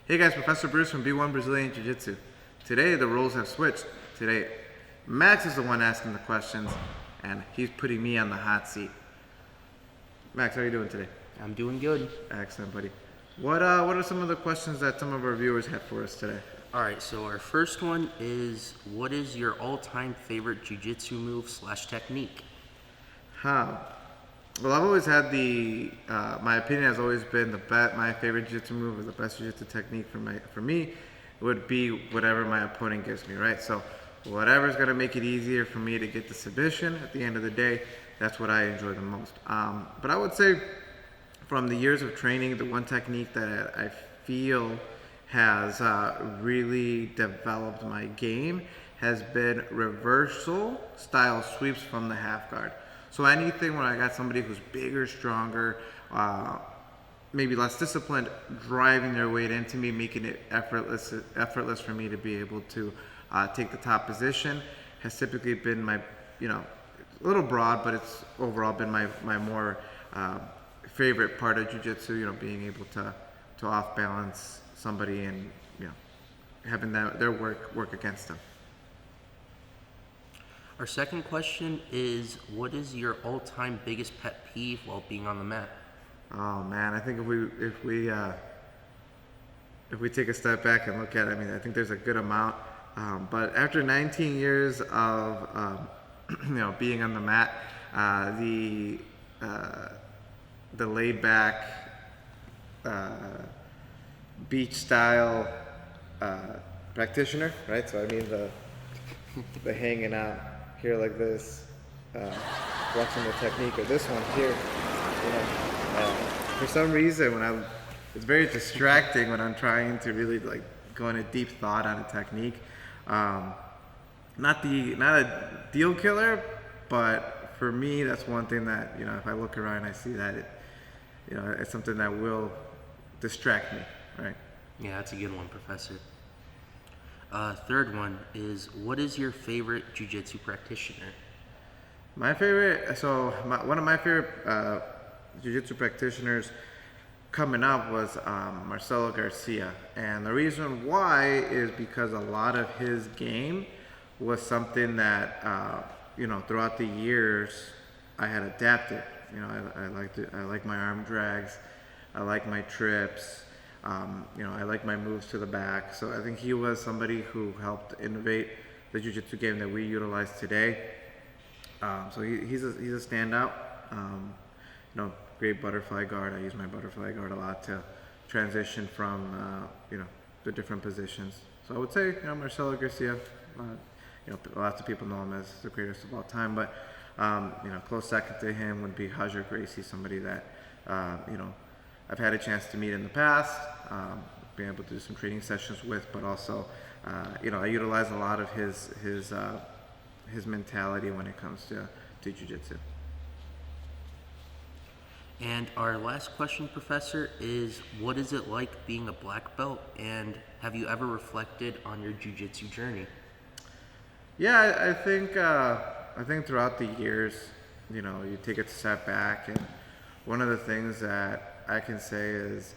Hey guys, Professor Bruce from B1 Brazilian Jiu-Jitsu. Today the roles have switched. Today Max is the one asking the questions and he's putting me on the hot seat. Max, how are you doing today? I'm doing good. Excellent, buddy. What are some of the questions that some of our viewers had for us today? All right, so our first one is, what is your all-time favorite jiu-jitsu move / technique? Huh. Well, I've always had my opinion has always been my favorite jiu-jitsu move, or the best jiu-jitsu technique for me would be whatever my opponent gives me, right? So whatever's going to make it easier for me to get the submission at the end of the day, that's what I enjoy the most. But I would say from the years of training, the one technique that I feel has really developed my game has been reversal style sweeps from the half guard. So anything when I got somebody who's bigger, stronger, maybe less disciplined, driving their weight into me, making it effortless for me to be able to take the top position, has typically been my, a little broad, but it's overall been my more favorite part of jiu-jitsu. Being able to off balance somebody and having their work against them. Our second question is, what is your all-time biggest pet peeve while being on the mat? Oh man, I think if we take a step back and look at it, I think there's a good amount. But after 19 years of being on the mat, the laid back beach style practitioner, right? So the hanging out here like this, watching the technique, or this one here, for some reason it's very distracting when I'm trying to really go into deep thought on a technique. Not a deal killer, but for me that's one thing that if I look around and I see that it's something that will distract me, right? Yeah, that's a good one, Professor. Third one is, what is your favorite jiu-jitsu practitioner? One of my favorite jiu-jitsu practitioners coming up was Marcelo Garcia, and the reason why is because a lot of his game was something that throughout the years I had adapted. I like my arm drags, I like my trips. I like my moves to the back. So I think he was somebody who helped innovate the jiu-jitsu game that we utilize today. So he's a standout. Great butterfly guard. I use my butterfly guard a lot to transition from the different positions. So I would say Marcelo Garcia. Lots of people know him as the greatest of all time, but close second to him would be Roger Gracie, somebody that I've had a chance to meet in the past, being able to do some training sessions with, but also, I utilize a lot of his mentality when it comes to jiu-jitsu. And our last question, Professor, is, what is it like being a black belt, and have you ever reflected on your jiu-jitsu journey? Yeah, I think throughout the years, you take a step back, and one of the things that I can say is,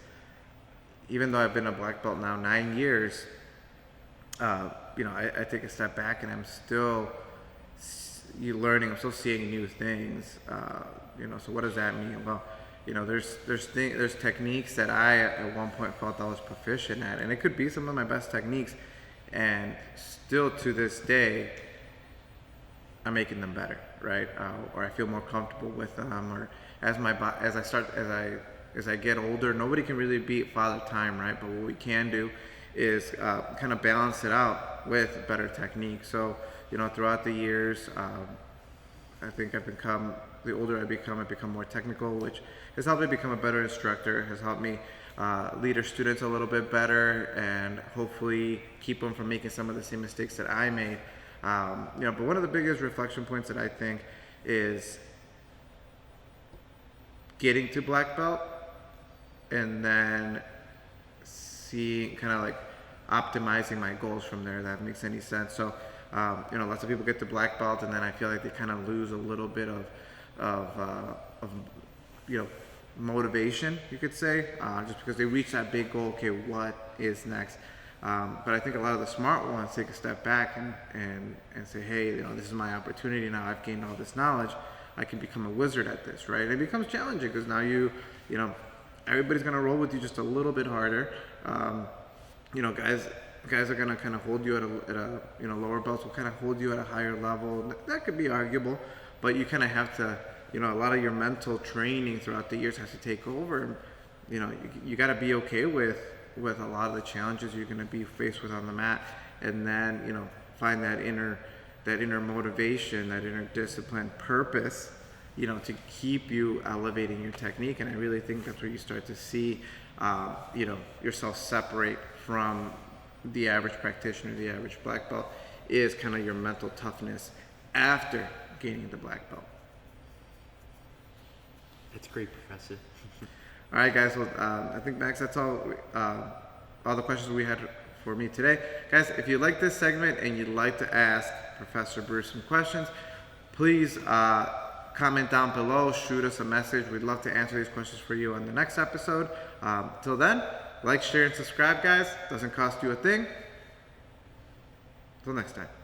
even though I've been a black belt now 9 years, I take a step back and I'm still learning. I'm still seeing new things. So what does that mean? Well, there's techniques that I at one point felt I was proficient at, and it could be some of my best techniques, and still to this day, I'm making them better, right? Or I feel more comfortable with them, or as I get older, nobody can really beat Father Time, right? But what we can do is kind of balance it out with better technique. So, throughout the years, I think the older I become more technical, which has helped me become a better instructor, has helped me lead our students a little bit better, and hopefully keep them from making some of the same mistakes that I made. But one of the biggest reflection points that I think is getting to black belt, and then seeing optimizing my goals from there. If that makes any sense. So lots of people get to black belt, and then I feel like they kind of lose a little bit of motivation, you could say, just because they reach that big goal. Okay, what is next? But I think a lot of the smart ones take a step back and say, hey, this is my opportunity now. I've gained all this knowledge. I can become a wizard at this, right? And it becomes challenging because now everybody's gonna roll with you just a little bit harder. Guys are gonna kind of hold you at a lower belts will kind of hold you at a higher level. That could be arguable, but you kind of have to, a lot of your mental training throughout the years has to take over. You got to be okay with a lot of the challenges you're gonna be faced with on the mat, and then find that inner motivation, that inner discipline, purpose, to keep you elevating your technique. And I really think that's where you start to see, yourself separate from the average practitioner, the average black belt, is kind of your mental toughness after gaining the black belt. That's great, Professor. All right, guys. Well, I think, Max, that's all the questions we had for me today. Guys, if you like this segment and you'd like to ask Professor Bruce some questions, please comment down below, shoot us a message. We'd love to answer these questions for you on the next episode. Till then, like, share, and subscribe, guys. Doesn't cost you a thing. Till next time.